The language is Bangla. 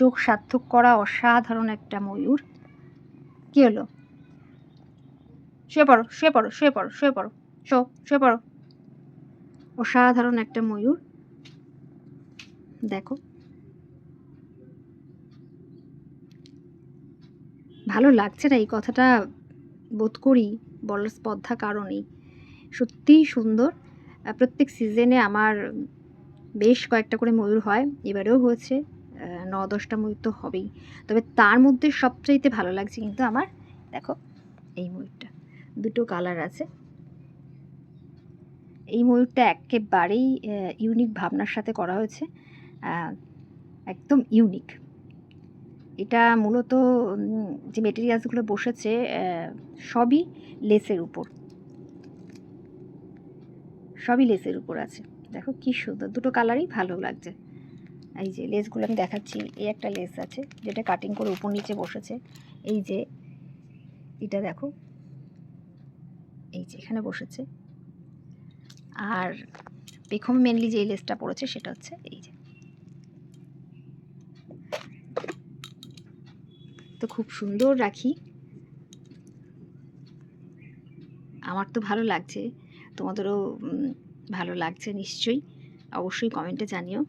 চোখ সার্থক করা অসাধারণ একটা ময়ূর। কি হলো? শুয়ে পড়ো, শুয়ে পড়ো, শুয়ে পড়ো, শুয়ে পড়ো, শুয়ে পড়ো। অসাধারণ একটা ময়ূর, দেখো। ভালো লাগছে না এই কথাটা বোধ করি বলার স্পর্ধা কারণেই। সত্যিই সুন্দর। প্রত্যেক সিজনে আমার বেশ কয়েকটা করে ময়ূর হয়, এবারেও হয়েছে ৯-১০টা ময়ূর তো হবেই। তবে তার মধ্যে সবচাইতে ভালো লাগছে কিন্তু আমার, দেখো এই ময়ূরটা, দুটো কালার আছে। এই ময়ূরটা একেবারেই ইউনিক ভাবনার সাথে করা হয়েছে, একদম ইউনিক। এটা মূলত যে মেটেরিয়ালসগুলো বসেছে সবই লেসের উপর, সবই লেসের উপর আছে। দেখো কি সুন্দর, দুটো কালারই ভালো লাগছে। এই যে লেসগুলো আমি দেখাচ্ছি, এই একটা লেস আছে যেটা কাটিং করে উপর নিচে বসেছে। এই যে এটা দেখো, এই যে এখানে বসেছে। আর পেখম মেনলি যে লেসটা পড়েছে সেটা হচ্ছে এই যে। তো খুব সুন্দর রাখি, আমার তো ভালো লাগছে, তোমাদেরও ভালো লাগছে নিশ্চয়ই, অবশ্যই কমেন্টে জানিও।